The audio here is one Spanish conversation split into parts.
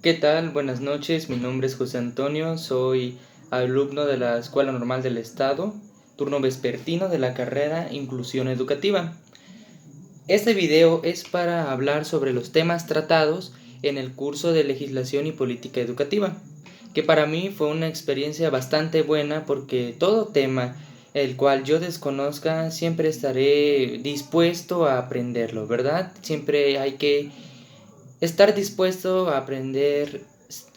¿Qué tal? Buenas noches, mi nombre es José Antonio, soy alumno de la Escuela Normal del Estado, turno vespertino de la carrera Inclusión Educativa. Este video es para hablar sobre los temas tratados en el curso de Legislación y Política Educativa, que para mí fue una experiencia bastante buena porque todo tema el cual yo desconozca siempre estaré dispuesto a aprenderlo, ¿verdad? Siempre hay que estar dispuesto a aprender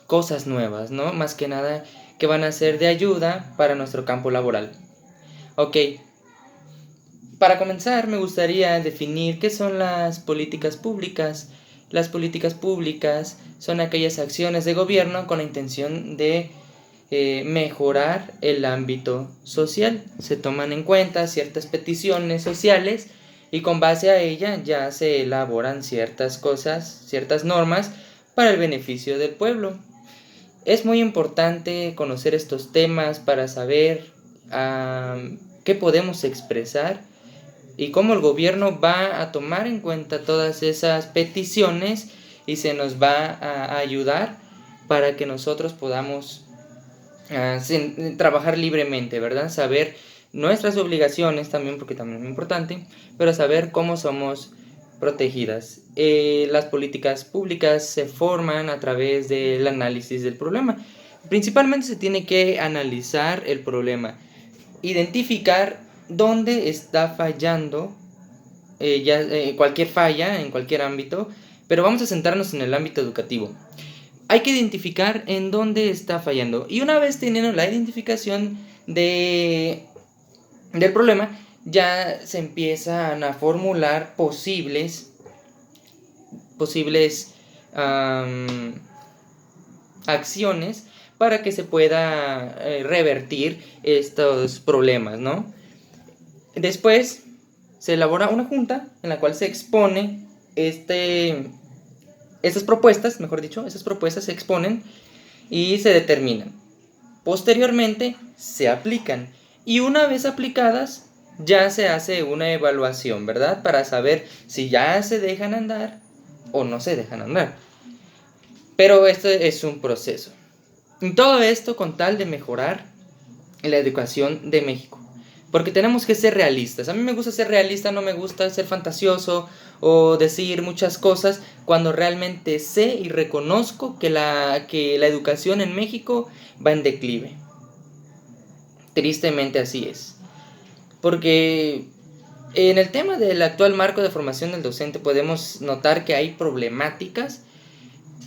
cosas nuevas, ¿no? Más que nada que van a ser de ayuda para nuestro campo laboral. Ok, para comenzar me gustaría definir qué son las políticas públicas. Las políticas públicas son aquellas acciones de gobierno con la intención de mejorar el ámbito social. Se toman en cuenta ciertas peticiones sociales y con base a ella ya se elaboran ciertas cosas, ciertas normas para el beneficio del pueblo. Es muy importante conocer estos temas para saber qué podemos expresar y cómo el gobierno va a tomar en cuenta todas esas peticiones y se nos va a ayudar para que nosotros podamos trabajar libremente, ¿verdad? Saber nuestras obligaciones también, porque también es muy importante, pero saber cómo somos protegidas. Las políticas públicas se forman a través del análisis del problema. Principalmente se tiene que analizar el problema, identificar dónde está fallando cualquier falla en cualquier ámbito, pero vamos a centrarnos en el ámbito educativo. Hay que identificar en dónde está fallando. Y una vez teniendo la identificación del problema, ya se empiezan a formular posibles acciones para que se pueda revertir estos problemas, ¿no? Después se elabora una junta en la cual se expone esas propuestas se exponen y se determinan. Posteriormente se aplican y una vez aplicadas ya se hace una evaluación, ¿verdad? Para saber si ya se dejan andar o no se dejan andar. Pero esto es un proceso. Y todo esto con tal de mejorar la educación de México. Porque tenemos que ser realistas. A mí me gusta ser realista, no me gusta ser fantasioso o decir muchas cosas cuando realmente sé y reconozco que la educación en México va en declive. Tristemente así es. Porque en el tema del actual marco de formación del docente podemos notar que hay problemáticas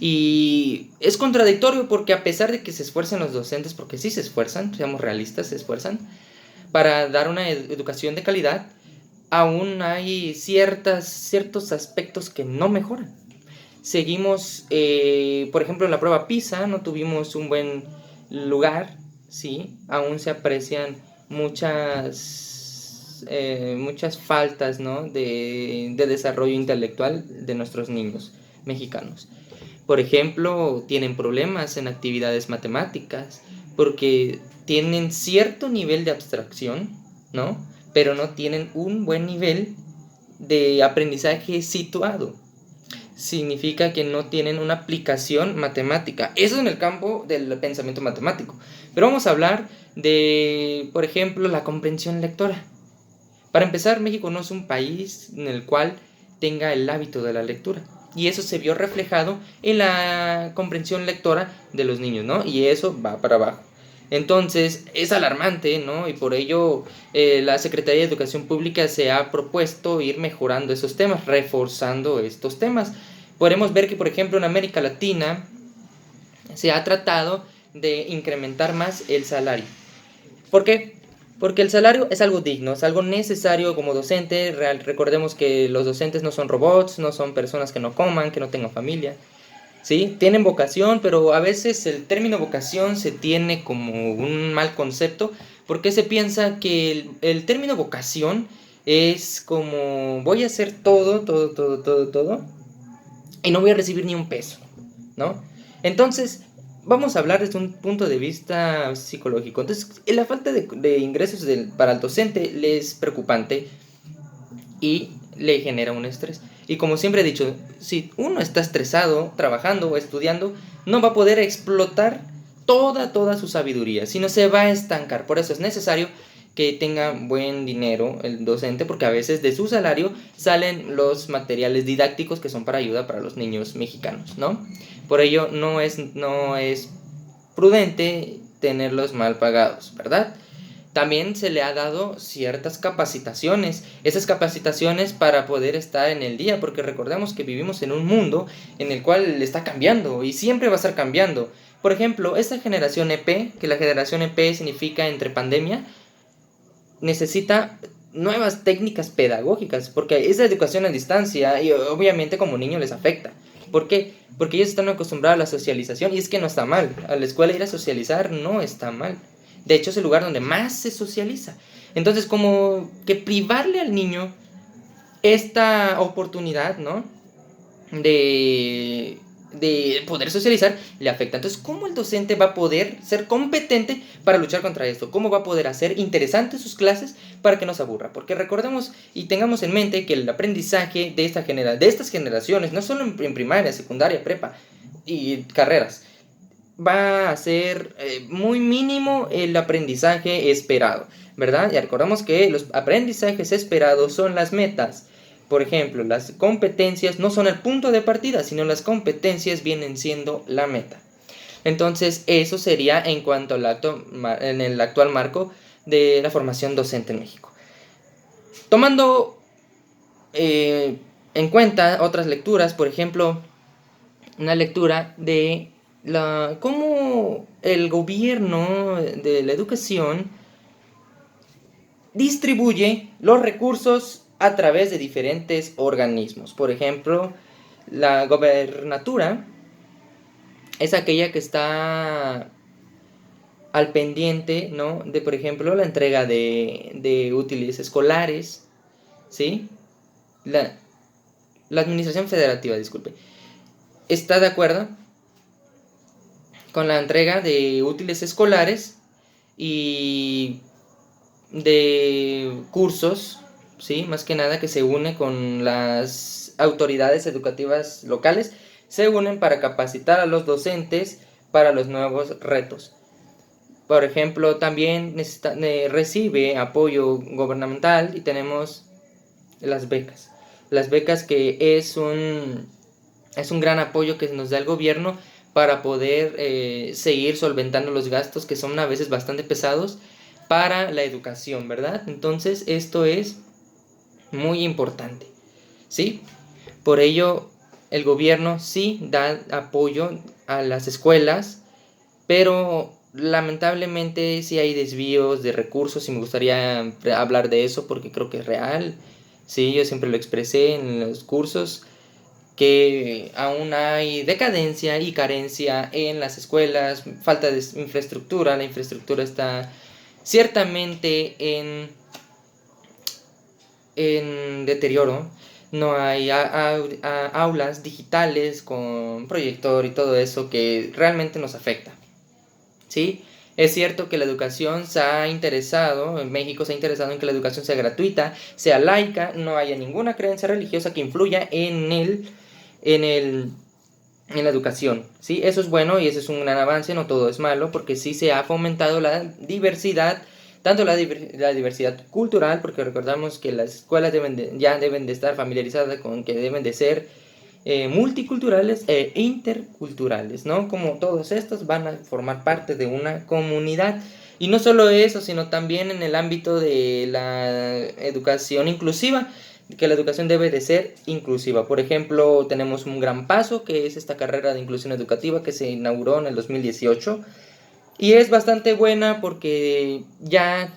y es contradictorio porque a pesar de que se esfuercen los docentes, porque sí se esfuerzan, seamos realistas, se esfuerzan para dar una educación de calidad, aún hay ciertos aspectos que no mejoran. Seguimos, por ejemplo, en la prueba PISA no tuvimos un buen lugar, ¿sí? Aún se aprecian muchas faltas, ¿no? de desarrollo intelectual de nuestros niños mexicanos. Por ejemplo, tienen problemas en actividades matemáticas porque tienen cierto nivel de abstracción, ¿no? Pero no tienen un buen nivel de aprendizaje situado. Significa que no tienen una aplicación matemática. Eso en el campo del pensamiento matemático. Pero vamos a hablar de, por ejemplo, la comprensión lectora. Para empezar, México no es un país en el cual tenga el hábito de la lectura. Y eso se vio reflejado en la comprensión lectora de los niños, ¿no? Y eso va para abajo. Entonces, es alarmante, ¿no? Y por ello la Secretaría de Educación Pública se ha propuesto ir mejorando esos temas, reforzando estos temas. Podemos ver que, por ejemplo, en América Latina se ha tratado de incrementar más el salario. ¿Por qué? Porque el salario es algo digno, es algo necesario como docente. Recordemos que los docentes no son robots, no son personas que no coman, que no tengan familia. ¿Sí? Tienen vocación, pero a veces el término vocación se tiene como un mal concepto porque se piensa que el término vocación es como voy a hacer todo y no voy a recibir ni un peso, ¿no? Entonces, vamos a hablar desde un punto de vista psicológico. Entonces, la falta de ingresos para el docente le es preocupante y le genera un estrés. Y como siempre he dicho, si uno está estresado, trabajando o estudiando, no va a poder explotar toda su sabiduría, sino se va a estancar. Por eso es necesario que tenga buen dinero el docente, porque a veces de su salario salen los materiales didácticos que son para ayuda para los niños mexicanos, ¿no? Por ello no es prudente tenerlos mal pagados, ¿verdad? También se le ha dado ciertas capacitaciones, esas capacitaciones para poder estar en el día, porque recordemos que vivimos en un mundo en el cual está cambiando y siempre va a estar cambiando. Por ejemplo, esta generación EP, que la generación EP significa entre pandemia, necesita nuevas técnicas pedagógicas, porque esa educación a distancia y obviamente como niño les afecta. ¿Por qué? Porque ellos están acostumbrados a la socialización y es que no está mal. A la escuela ir a socializar no está mal. De hecho es el lugar donde más se socializa. Entonces como que privarle al niño esta oportunidad, ¿no? De poder socializar le afecta. Entonces, ¿cómo el docente va a poder ser competente para luchar contra esto? ¿Cómo va a poder hacer interesantes sus clases para que no se aburra? Porque recordemos y tengamos en mente que el aprendizaje de estas generaciones, no solo en primaria, secundaria, prepa y carreras, va a ser muy mínimo el aprendizaje esperado, ¿verdad? Y recordamos que los aprendizajes esperados son las metas. Por ejemplo, las competencias no son el punto de partida, sino las competencias vienen siendo la meta. Entonces, eso sería en cuanto en el actual marco de la formación docente en México. Tomando en cuenta otras lecturas, por ejemplo, una lectura de cómo el gobierno de la educación distribuye los recursos a través de diferentes organismos. Por ejemplo, la gobernatura es aquella que está al pendiente, ¿no? De, por ejemplo, la entrega de útiles escolares, ¿sí? La administración federativa, disculpe, está de acuerdo con la entrega de útiles escolares y de cursos, ¿sí? Más que nada que se une con las autoridades educativas locales, se unen para capacitar a los docentes para los nuevos retos. Por ejemplo, también recibe apoyo gubernamental y tenemos las becas. Las becas que es un gran apoyo que nos da el gobierno para poder seguir solventando los gastos que son a veces bastante pesados para la educación, ¿verdad? Entonces esto es muy importante, ¿sí? Por ello el gobierno sí da apoyo a las escuelas, pero lamentablemente sí hay desvíos de recursos y me gustaría hablar de eso porque creo que es real, sí, yo siempre lo expresé en los cursos, que aún hay decadencia y carencia en las escuelas, falta de infraestructura, la infraestructura está ciertamente en deterioro, no hay aulas digitales con proyector y todo eso que realmente nos afecta, ¿sí? Es cierto que la educación se ha interesado, en México se ha interesado en que la educación sea gratuita, sea laica, no haya ninguna creencia religiosa que influya en la educación, ¿sí? Eso es bueno y eso es un gran avance, no todo es malo, porque sí se ha fomentado la diversidad, tanto la diversidad cultural, porque recordamos que las escuelas ya deben de estar familiarizadas con que deben de ser multiculturales e interculturales, ¿no? Como todos estos van a formar parte de una comunidad. Y no solo eso, sino también en el ámbito de la educación inclusiva, que la educación debe de ser inclusiva. Por ejemplo, tenemos un gran paso que es esta carrera de inclusión educativa que se inauguró en el 2018 y es bastante buena porque ya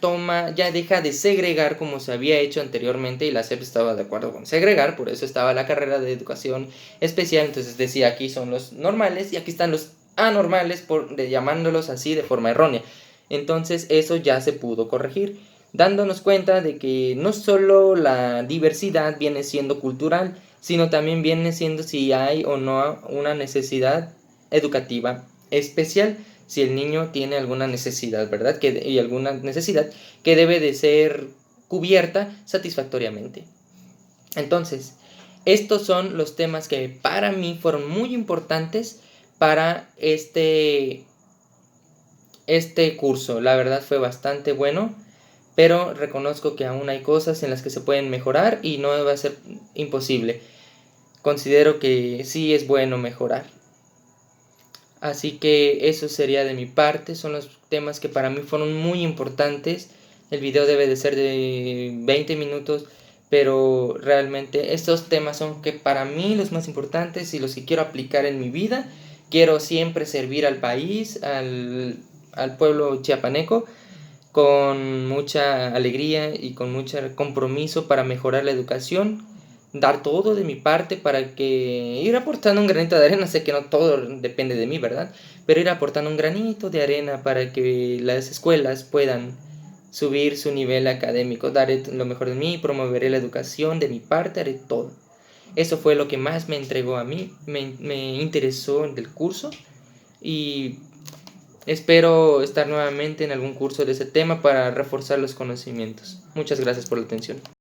deja de segregar como se había hecho anteriormente y la SEP estaba de acuerdo con segregar, por eso estaba la carrera de educación especial, entonces decía aquí son los normales y aquí están los anormales llamándolos así de forma errónea. Entonces eso ya se pudo corregir, dándonos cuenta de que no solo la diversidad viene siendo cultural, sino también viene siendo si hay o no una necesidad educativa especial, si el niño tiene alguna necesidad, ¿verdad? Y alguna necesidad que debe de ser cubierta satisfactoriamente. Entonces, Estos son los temas que para mí fueron muy importantes para este curso. La verdad fue bastante bueno, pero reconozco que aún hay cosas en las que se pueden mejorar y no va a ser imposible. Considero que sí es bueno mejorar. Así que eso sería de mi parte, son los temas que para mí fueron muy importantes. El video debe de ser de 20 minutos, pero realmente estos temas son que para mí los más importantes y los que quiero aplicar en mi vida. Quiero siempre servir al país, al pueblo chiapaneco, con mucha alegría y con mucho compromiso para mejorar la educación, dar todo de mi parte para que ir aportando un granito de arena. Sé que no todo depende de mí, ¿verdad? Pero ir aportando un granito de arena para que las escuelas puedan subir su nivel académico. Daré lo mejor de mí, promoveré la educación de mi parte, haré todo. Eso fue lo que más me entregó a mí, me interesó del curso, y espero estar nuevamente en algún curso de ese tema para reforzar los conocimientos. Muchas gracias por la atención.